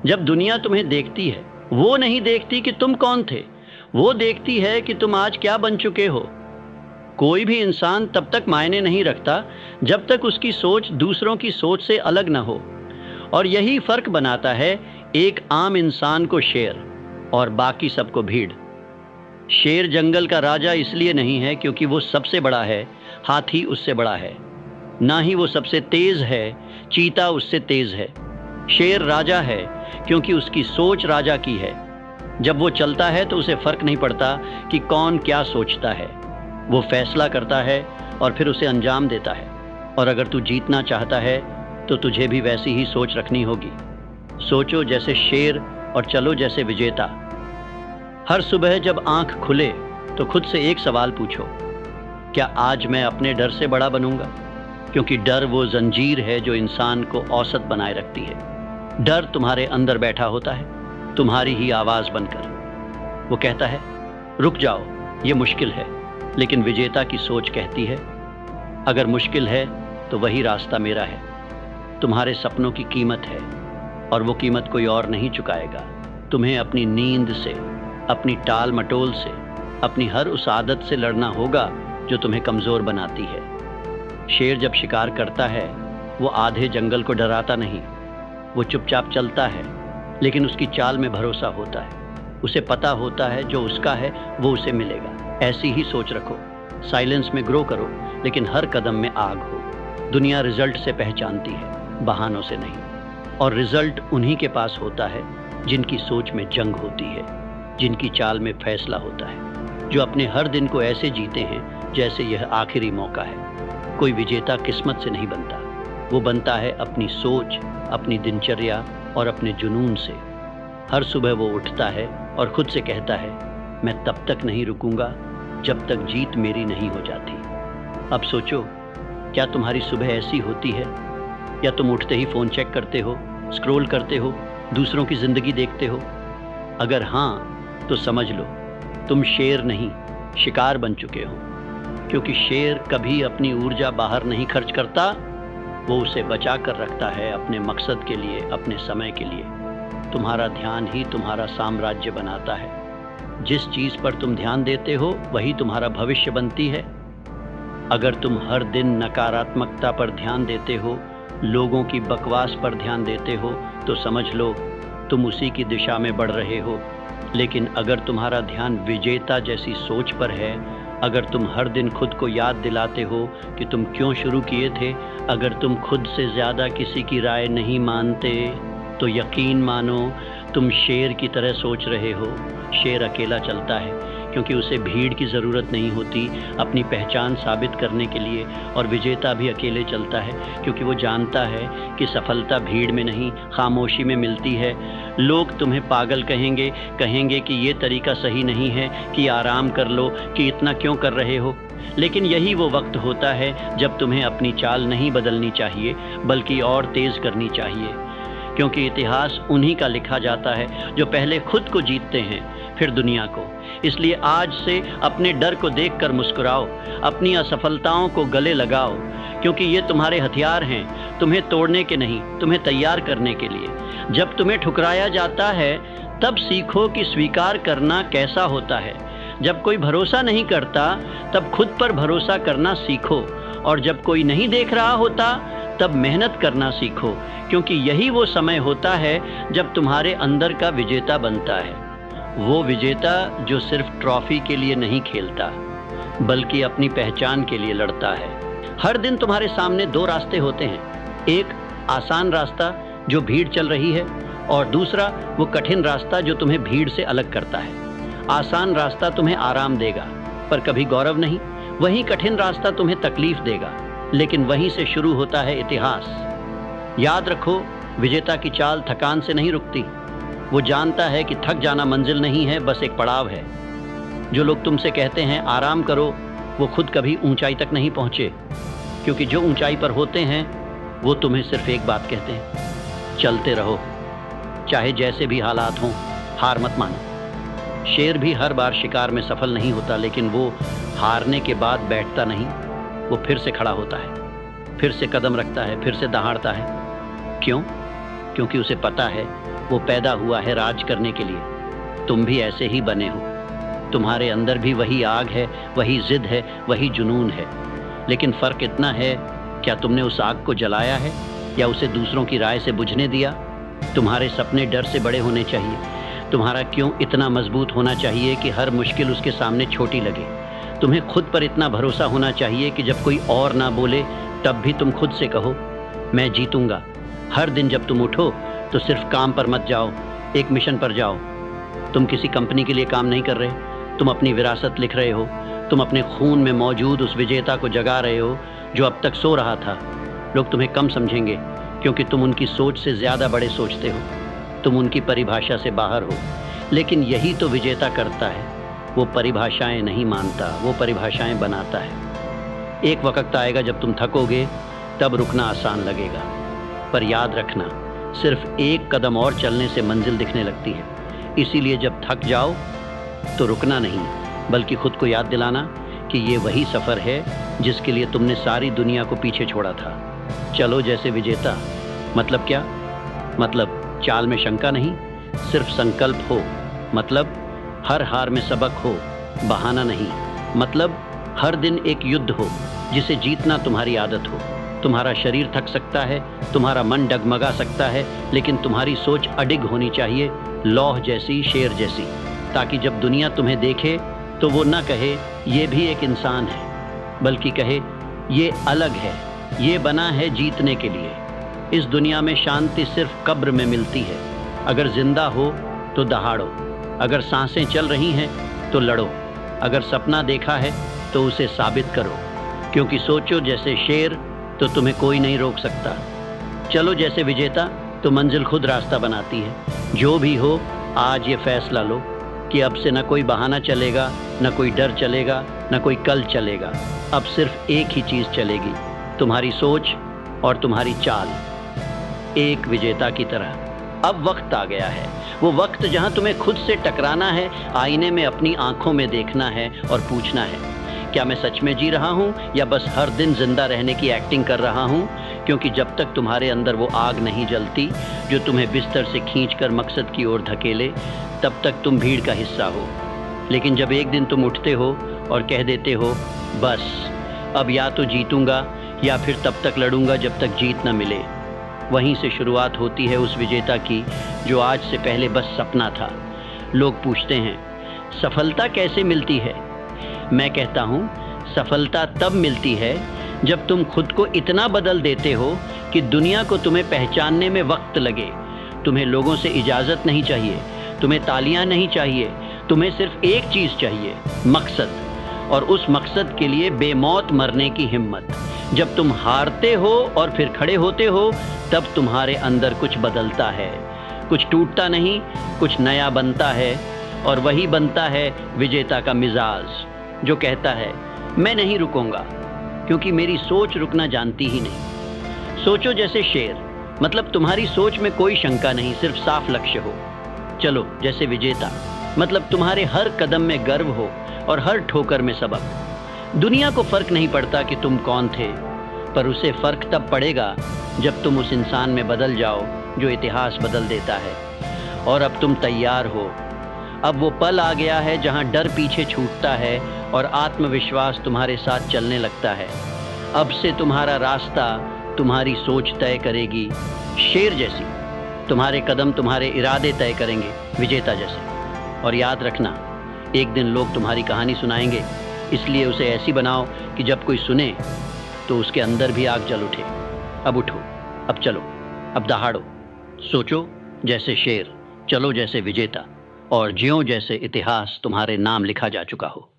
जब दुनिया तुम्हें देखती है, वो नहीं देखती कि तुम कौन थे, वो देखती है कि तुम आज क्या बन चुके हो। कोई भी इंसान तब तक मायने नहीं रखता जब तक उसकी सोच दूसरों की सोच से अलग न हो। और यही फर्क बनाता है एक आम इंसान को शेर और बाकी सबको भीड़। शेर जंगल का राजा इसलिए नहीं है क्योंकि वो सबसे बड़ा है, हाथी उससे बड़ा है। ना ही वो सबसे तेज है, चीता उससे तेज है। शेर राजा है क्योंकि उसकी सोच राजा की है। जब वो चलता है तो उसे फर्क नहीं पड़ता कि कौन क्या सोचता है। वो फैसला करता है और फिर उसे अंजाम देता है। और अगर तू जीतना चाहता है तो तुझे भी वैसी ही सोच रखनी होगी। सोचो जैसे शेर और चलो जैसे विजेता। हर सुबह जब आंख खुले तो खुद से एक सवाल पूछो, क्या आज मैं अपने डर से बड़ा बनूंगा? क्योंकि डर वो जंजीर है जो इंसान को औसत बनाए रखती है। डर तुम्हारे अंदर बैठा होता है, तुम्हारी ही आवाज बनकर। वो कहता है, रुक जाओ, ये मुश्किल है। लेकिन विजेता की सोच कहती है, अगर मुश्किल है तो वही रास्ता मेरा है। तुम्हारे सपनों की कीमत है और वो कीमत कोई और नहीं चुकाएगा। तुम्हें अपनी नींद से, अपनी टाल मटोल से, अपनी हर उस आदत से लड़ना होगा जो तुम्हें कमज़ोर बनाती है। शेर जब शिकार करता है वो आधे जंगल को डराता नहीं। वो चुपचाप चलता है, लेकिन उसकी चाल में भरोसा होता है। उसे पता होता है जो उसका है वो उसे मिलेगा। ऐसी ही सोच रखो, साइलेंस में ग्रो करो, लेकिन हर कदम में आग हो। दुनिया रिजल्ट से पहचानती है, बहानों से नहीं। और रिजल्ट उन्हीं के पास होता है जिनकी सोच में जंग होती है, जिनकी चाल में फैसला होता है, जो अपने हर दिन को ऐसे जीते हैं जैसे यह आखिरी मौका है। कोई विजेता किस्मत से नहीं बनता, वो बनता है अपनी सोच, अपनी दिनचर्या और अपने जुनून से। हर सुबह वो उठता है और खुद से कहता है, मैं तब तक नहीं रुकूंगा जब तक जीत मेरी नहीं हो जाती। अब सोचो, क्या तुम्हारी सुबह ऐसी होती है, या तुम उठते ही फ़ोन चेक करते हो, स्क्रॉल करते हो, दूसरों की ज़िंदगी देखते हो? अगर हाँ, तो समझ लो तुम शेर नहीं, शिकार बन चुके हो। क्योंकि शेर कभी अपनी ऊर्जा बाहर नहीं खर्च करता, वो उसे बचा कर रखता है अपने मकसद के लिए, अपने समय के लिए। तुम्हारा ध्यान ही तुम्हारा साम्राज्य बनाता है। जिस चीज़ पर तुम ध्यान देते हो वही तुम्हारा भविष्य बनती है। अगर तुम हर दिन नकारात्मकता पर ध्यान देते हो, लोगों की बकवास पर ध्यान देते हो, तो समझ लो तुम उसी की दिशा में बढ़ रहे हो। लेकिन अगर तुम्हारा ध्यान विजेता जैसी सोच पर है, अगर तुम हर दिन खुद को याद दिलाते हो कि तुम क्यों शुरू किए थे, अगर तुम खुद से ज़्यादा किसी की राय नहीं मानते, तो यकीन मानो तुम शेर की तरह सोच रहे हो। शेर अकेला चलता है क्योंकि उसे भीड़ की ज़रूरत नहीं होती अपनी पहचान साबित करने के लिए। और विजेता भी अकेले चलता है क्योंकि वो जानता है कि सफलता भीड़ में नहीं, खामोशी में मिलती है। लोग तुम्हें पागल कहेंगे, कहेंगे कि ये तरीका सही नहीं है, कि आराम कर लो, कि इतना क्यों कर रहे हो। लेकिन यही वो वक्त होता है जब तुम्हें अपनी चाल नहीं बदलनी चाहिए, बल्कि और तेज़ करनी चाहिए। क्योंकि इतिहास उन्हीं का लिखा जाता है जो पहले खुद को जीतते हैं, फिर दुनिया को। इसलिए आज से अपने डर को देखकर मुस्कुराओ, अपनी असफलताओं को गले लगाओ, क्योंकि ये तुम्हारे हथियार हैं, तुम्हें तोड़ने के नहीं, तुम्हें तैयार करने के लिए। जब तुम्हें ठुकराया जाता है तब सीखो कि स्वीकार करना कैसा होता है। जब कोई भरोसा नहीं करता तब खुद पर भरोसा करना सीखो। और जब कोई नहीं देख रहा होता तब मेहनत करना सीखो, क्योंकि यही वो समय होता है जब तुम्हारे अंदर का विजेता बनता है। वो विजेता जो सिर्फ ट्रॉफी के लिए नहीं खेलता, बल्कि अपनी पहचान के लिए लड़ता है। हर दिन तुम्हारे सामने दो रास्ते होते हैं, एक आसान रास्ता जो भीड़ चल रही है, और दूसरा वो कठिन रास्ता जो तुम्हें भीड़ से अलग करता है। आसान रास्ता तुम्हें आराम देगा पर कभी गौरव नहीं, वहीं कठिन रास्ता तुम्हें तकलीफ देगा, लेकिन वहीं से शुरू होता है इतिहास। याद रखो, विजेता की चाल थकान से नहीं रुकती। वो जानता है कि थक जाना मंजिल नहीं है, बस एक पड़ाव है। जो लोग तुमसे कहते हैं आराम करो, वो खुद कभी ऊंचाई तक नहीं पहुँचे, क्योंकि जो ऊंचाई पर होते हैं वो तुम्हें सिर्फ एक बात कहते हैं, चलते रहो, चाहे जैसे भी हालात हों, हार मत मानो। शेर भी हर बार शिकार में सफल नहीं होता, लेकिन वो हारने के बाद बैठता नहीं, वो फिर से खड़ा होता है, फिर से कदम रखता है, फिर से दहाड़ता है। क्यों? क्योंकि उसे पता है वो पैदा हुआ है राज करने के लिए। तुम भी ऐसे ही बने हो। तुम्हारे अंदर भी वही आग है, वही जिद है, वही जुनून है। लेकिन फ़र्क इतना है, क्या तुमने उस आग को जलाया है या उसे दूसरों की राय से बुझने दिया? तुम्हारे सपने डर से बड़े होने चाहिए। तुम्हारा क्यों इतना मजबूत होना चाहिए कि हर मुश्किल उसके सामने छोटी लगे? तुम्हें खुद पर इतना भरोसा होना चाहिए कि जब कोई और ना बोले तब भी तुम खुद से कहो, मैं जीतूंगा। हर दिन जब तुम उठो तो सिर्फ काम पर मत जाओ, एक मिशन पर जाओ। तुम किसी कंपनी के लिए काम नहीं कर रहे, तुम अपनी विरासत लिख रहे हो। तुम अपने खून में मौजूद उस विजेता को जगा रहे हो जो अब तक सो रहा था। लोग तुम्हें कम समझेंगे क्योंकि तुम उनकी सोच से ज़्यादा बड़े सोचते हो। तुम उनकी परिभाषा से बाहर हो, लेकिन यही तो विजेता करता है। वो परिभाषाएं नहीं मानता, वो परिभाषाएं बनाता है। एक वक्त आएगा जब तुम थकोगे, तब रुकना आसान लगेगा। पर याद रखना, सिर्फ एक कदम और चलने से मंजिल दिखने लगती है। इसीलिए जब थक जाओ तो रुकना नहीं, बल्कि खुद को याद दिलाना कि ये वही सफ़र है जिसके लिए तुमने सारी दुनिया को पीछे छोड़ा था। चलो जैसे विजेता। मतलब क्या? मतलब चाल में शंका नहीं, सिर्फ संकल्प हो। मतलब हर हार में सबक हो, बहाना नहीं। मतलब हर दिन एक युद्ध हो जिसे जीतना तुम्हारी आदत हो। तुम्हारा शरीर थक सकता है, तुम्हारा मन डगमगा सकता है, लेकिन तुम्हारी सोच अडिग होनी चाहिए, लौह जैसी, शेर जैसी, ताकि जब दुनिया तुम्हें देखे तो वो न कहे ये भी एक इंसान है, बल्कि कहे ये अलग है, ये बना है जीतने के लिए। इस दुनिया में शांति सिर्फ कब्र में मिलती है। अगर जिंदा हो तो दहाड़ो, अगर सांसें चल रही हैं तो लड़ो, अगर सपना देखा है तो उसे साबित करो। क्योंकि सोचो जैसे शेर तो तुम्हें कोई नहीं रोक सकता। चलो जैसे विजेता तो मंजिल खुद रास्ता बनाती है। जो भी हो, आज ये फैसला लो कि अब से न कोई बहाना चलेगा, न कोई डर चलेगा, न कोई कल चलेगा। अब सिर्फ एक ही चीज़ चलेगी, तुम्हारी सोच और तुम्हारी चाल, एक विजेता की तरह। अब वक्त आ गया है, वो वक्त जहां तुम्हें खुद से टकराना है, आईने में अपनी आंखों में देखना है और पूछना है, क्या मैं सच में जी रहा हूँ या बस हर दिन जिंदा रहने की एक्टिंग कर रहा हूँ? क्योंकि जब तक तुम्हारे अंदर वो आग नहीं जलती जो तुम्हें बिस्तर से खींचकर मकसद की ओर धकेले, तब तक तुम भीड़ का हिस्सा हो। लेकिन जब एक दिन तुम उठते हो और कह देते हो, बस अब या तो जीतूंगा या फिर तब तक लड़ूंगा जब तक जीत न मिले, वहीं से शुरुआत होती है उस विजेता की जो आज से पहले बस सपना था। लोग पूछते हैं, सफलता कैसे मिलती है? मैं कहता हूँ, सफलता तब मिलती है जब तुम खुद को इतना बदल देते हो कि दुनिया को तुम्हें पहचानने में वक्त लगे। तुम्हें लोगों से इजाज़त नहीं चाहिए, तुम्हें तालियां नहीं चाहिए, तुम्हें सिर्फ एक चीज़ चाहिए, मकसद। और उस मकसद के लिए बेमौत मरने की हिम्मत। जब तुम हारते हो और फिर खड़े होते हो, तब तुम्हारे अंदर कुछ बदलता है। कुछ टूटता नहीं, कुछ नया बनता है। और वही बनता है विजेता का मिजाज, जो कहता है, मैं नहीं रुकूंगा, क्योंकि मेरी सोच रुकना जानती ही नहीं। सोचो जैसे शेर, मतलब तुम्हारी सोच में कोई शंका नहीं, सिर्फ साफ लक्ष्य हो। चलो जैसे विजेता, मतलब तुम्हारे हर कदम में गर्व हो और हर ठोकर में सबक। दुनिया को फर्क नहीं पड़ता कि तुम कौन थे, पर उसे फर्क तब पड़ेगा जब तुम उस इंसान में बदल जाओ जो इतिहास बदल देता है। और अब तुम तैयार हो। अब वो पल आ गया है जहां डर पीछे छूटता है और आत्मविश्वास तुम्हारे साथ चलने लगता है। अब से तुम्हारा रास्ता तुम्हारी सोच तय करेगी, शेर जैसी। तुम्हारे कदम तुम्हारे इरादे तय करेंगे, विजेता जैसे। और याद रखना, एक दिन लोग तुम्हारी कहानी सुनाएंगे, इसलिए उसे ऐसी बनाओ कि जब कोई सुने तो उसके अंदर भी आग जल उठे। अब उठो, अब चलो, अब दहाड़ो। सोचो जैसे शेर, चलो जैसे विजेता, और जियो जैसे इतिहास तुम्हारे नाम लिखा जा चुका हो।